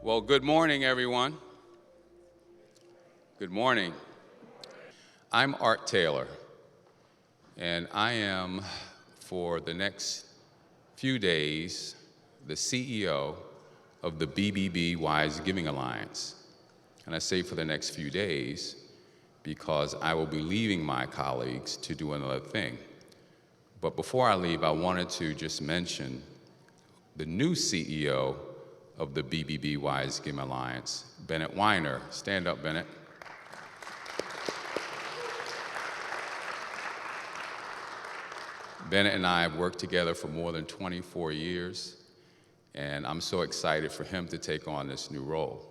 Well, good morning, everyone. Good morning. I'm Art Taylor, and I am, for the next few days, the CEO of the BBB Wise Giving Alliance. And I say for the next few days because I will be leaving my colleagues to do another thing. But before I leave, I wanted to just mention the new CEO of the BBB Wise Giving Alliance, Bennett Weiner. Stand up, Bennett. Bennett and I have worked together for more than 24 years, and I'm so excited for him to take on this new role.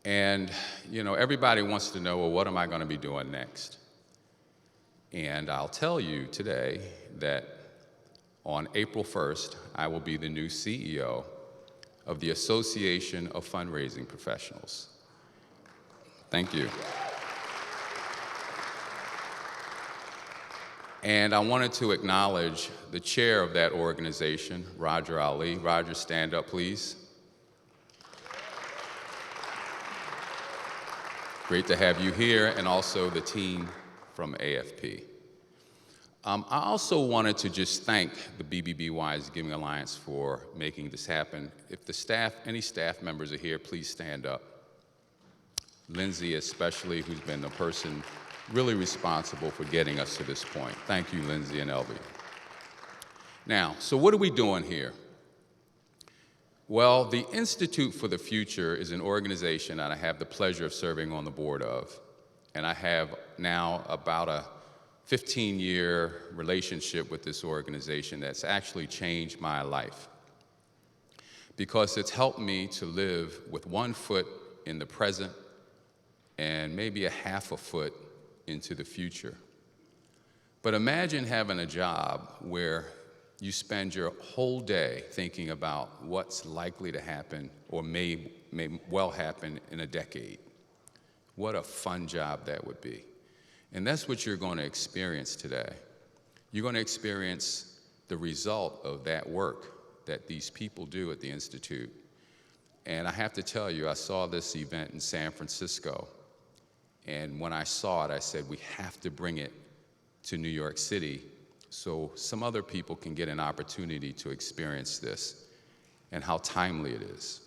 And, you know, everybody wants to know, well, what am I going to be doing next? And I'll tell you today that on April 1st, I will be the new CEO of the Association of Fundraising Professionals. Thank you. And I wanted to acknowledge the chair of that organization, Roger Ali. Roger, stand up, please. Great to have you here, and also the team from AFP. I also wanted to just thank the BBB Wise Giving Alliance for making this happen. If the staff, any staff members are here, please stand up. Lindsay especially, who's been the person really responsible for getting us to this point. Thank you, Lindsay and Elby. Now, so what are we doing here? Well, the Institute for the Future is an organization that I have the pleasure of serving on the board of. And I have now about a 15-year relationship with this organization that's actually changed my life, because it's helped me to live with one foot in the present and maybe a half a foot into the future. But imagine having a job where you spend your whole day thinking about what's likely to happen or may well happen in a decade. What a fun job that would be. And that's what you're going to experience today. You're going to experience the result of that work that these people do at the Institute. And I have to tell you, I saw this event in San Francisco, and when I saw it, I said, we have to bring it to New York City so some other people can get an opportunity to experience this and how timely it is.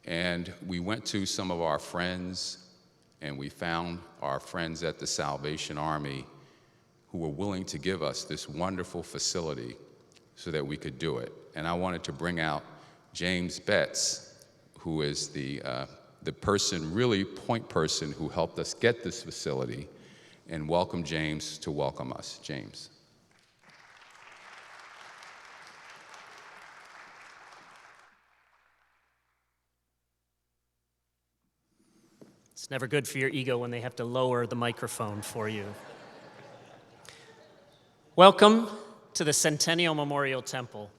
And we went to some of our friends, and we found our friends at the Salvation Army who were willing to give us this wonderful facility so that we could do it. And I wanted to bring out James Betts, who is the person, really point person, who helped us get this facility, and welcome James to welcome us. James. It's never good for your ego when they have to lower the microphone for you. Welcome to the Centennial Memorial Temple.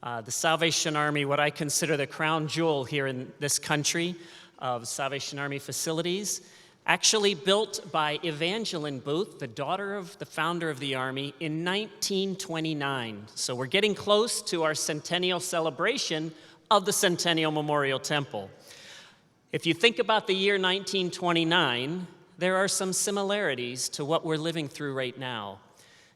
The Salvation Army, what I consider the crown jewel here in this country of Salvation Army facilities, actually built by Evangeline Booth, the daughter of the founder of the Army, in 1929. So we're getting close to our centennial celebration of the Centennial Memorial Temple. If you think about the year 1929, there are some similarities to what we're living through right now.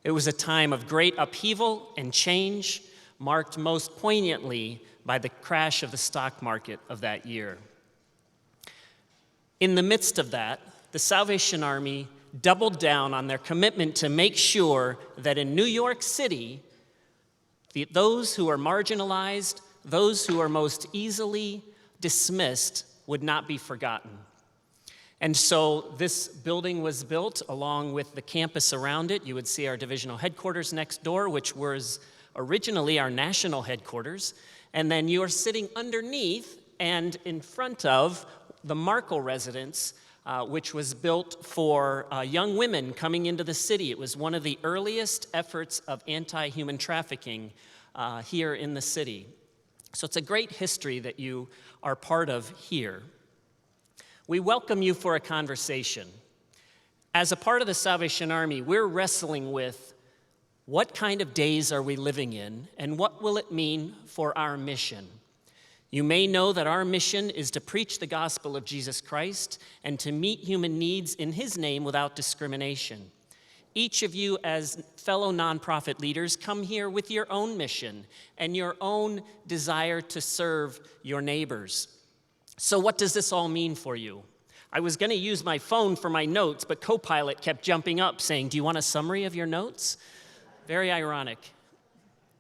It was a time of great upheaval and change, marked most poignantly by the crash of the stock market of that year. In the midst of that, the Salvation Army doubled down on their commitment to make sure that in New York City, those who are marginalized, those who are most easily dismissed, would not be forgotten. And so this building was built along with the campus around it. You would see our divisional headquarters next door, which was originally our national headquarters. And then you are sitting underneath and in front of the Markle residence, which was built for young women coming into the city. It was one of the earliest efforts of anti-human trafficking here in the city. So it's a great history that you are part of here. We welcome you for a conversation. As a part of the Salvation Army, we're wrestling with what kind of days are we living in, and what will it mean for our mission? You may know that our mission is to preach the gospel of Jesus Christ and to meet human needs in his name without discrimination. Each of you, as fellow nonprofit leaders, come here with your own mission and your own desire to serve your neighbors. So what does this all mean for you? I was going to use my phone for my notes, but Copilot kept jumping up saying, "Do you want a summary of your notes?" Very ironic.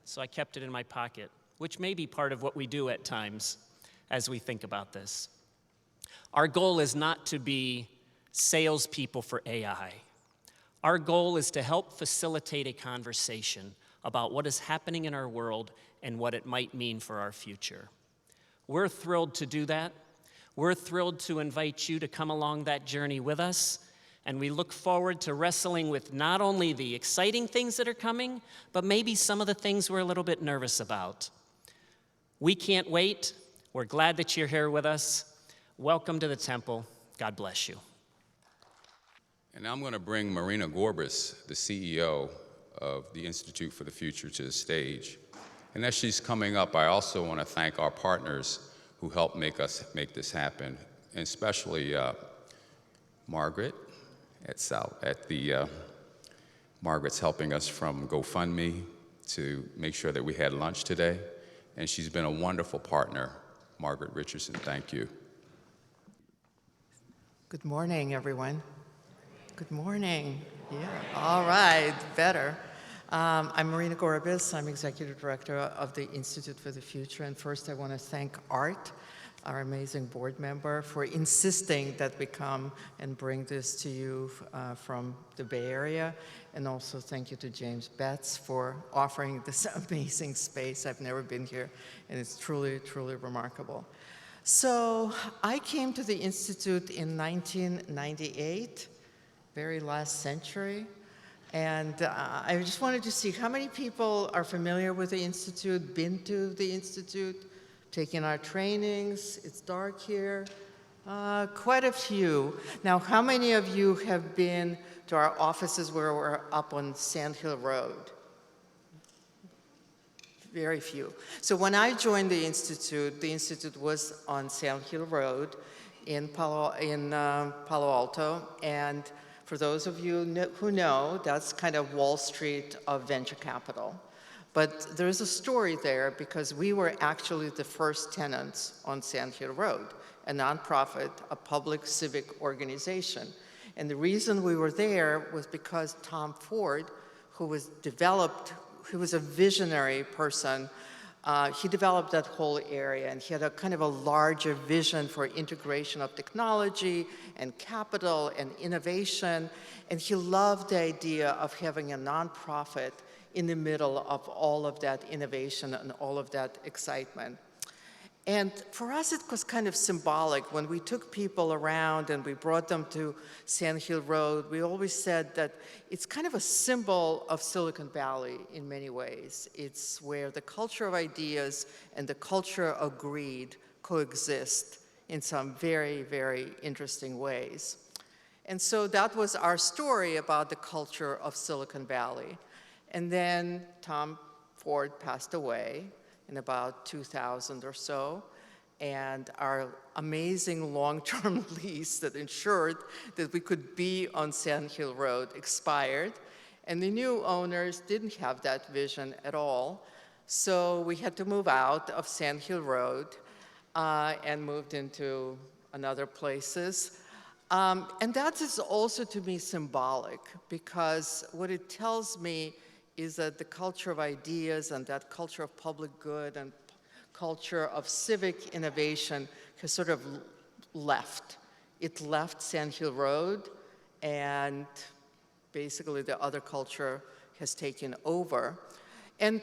So I kept it in my pocket, which may be part of what we do at times as we think about this. Our goal is not to be salespeople for AI. Our goal is to help facilitate a conversation about what is happening in our world and what it might mean for our future. We're thrilled to do that. We're thrilled to invite you to come along that journey with us, and we look forward to wrestling with not only the exciting things that are coming, but maybe some of the things we're a little bit nervous about. We can't wait. We're glad that you're here with us. Welcome to the temple. God bless you. And now I'm going to bring Marina Gorbis, the CEO of the Institute for the Future, to the stage. And as she's coming up, I also want to thank our partners who helped make this happen, and especially Margaret Margaret's helping us from GoFundMe to make sure that we had lunch today, and she's been a wonderful partner. Margaret Richardson, thank you. Good morning, everyone. Good morning. Yeah, all right, better. I'm Marina Gorbis. I'm Executive Director of the Institute for the Future. And first, I want to thank Art, our amazing board member, for insisting that we come and bring this to you from the Bay Area. And also thank you to James Betts for offering this amazing space. I've never been here, and it's truly, truly remarkable. So I came to the Institute in 1998, very last century. And I just wanted to see how many people are familiar with the Institute, been to the Institute, taken our trainings. It's dark here. Quite a few. Now, how many of you have been to our offices where we're up on Sand Hill Road? Very few. So when I joined the Institute was on Sand Hill Road in Palo Alto, and for those of you who know, that's kind of Wall Street of venture capital. But there's a story there because we were actually the first tenants on Sand Hill Road, a nonprofit, a public civic organization. And the reason we were there was because Tom Ford, who was a visionary person, he developed that whole area, and he had a kind of a larger vision for integration of technology and capital and innovation, and he loved the idea of having a nonprofit in the middle of all of that innovation and all of that excitement. And for us, it was kind of symbolic. When we took people around and we brought them to Sand Hill Road, we always said that it's kind of a symbol of Silicon Valley in many ways. It's where the culture of ideas and the culture of greed coexist in some very, very interesting ways. And so that was our story about the culture of Silicon Valley. And then Tom Ford passed away in about 2000 or so, and our amazing long-term lease that ensured that we could be on Sand Hill Road expired, and the new owners didn't have that vision at all, so we had to move out of Sand Hill Road and moved into another places. And that is also, to me, symbolic, because what it tells me is that the culture of ideas and that culture of public good and culture of civic innovation has sort of left. It left Sand Hill Road, and basically the other culture has taken over. And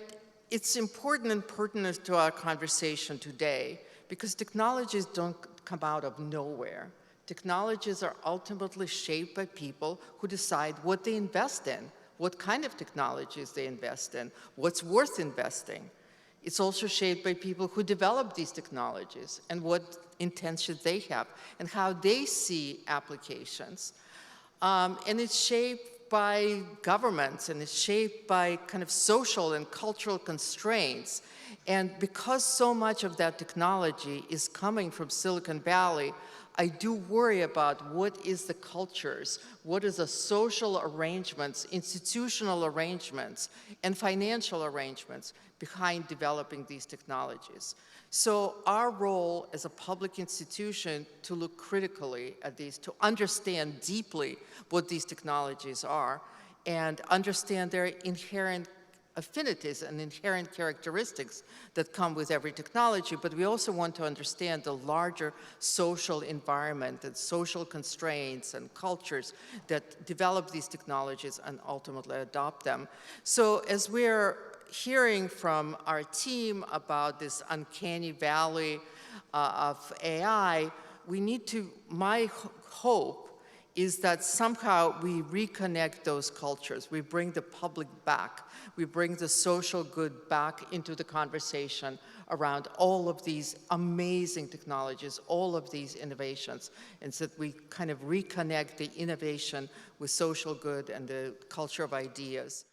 it's important and pertinent to our conversation today, because technologies don't come out of nowhere. Technologies are ultimately shaped by people who decide what they invest in, what kind of technologies they invest in, what's worth investing. It's also shaped by people who develop these technologies and what intentions they have and how they see applications. And it's shaped by governments, and it's shaped by kind of social and cultural constraints. And because so much of that technology is coming from Silicon Valley, I do worry about what is the cultures, what is the social arrangements, institutional arrangements, and financial arrangements behind developing these technologies. So our role as a public institution to look critically at these, to understand deeply what these technologies are, and understand their inherent affinities and inherent characteristics that come with every technology, but we also want to understand the larger social environment and social constraints and cultures that develop these technologies and ultimately adopt them. So as we're hearing from our team about this uncanny valley of AI, we need to, my hope is that somehow we reconnect those cultures. We bring the public back. We bring the social good back into the conversation around all of these amazing technologies, all of these innovations, and so that we kind of reconnect the innovation with social good and the culture of ideas.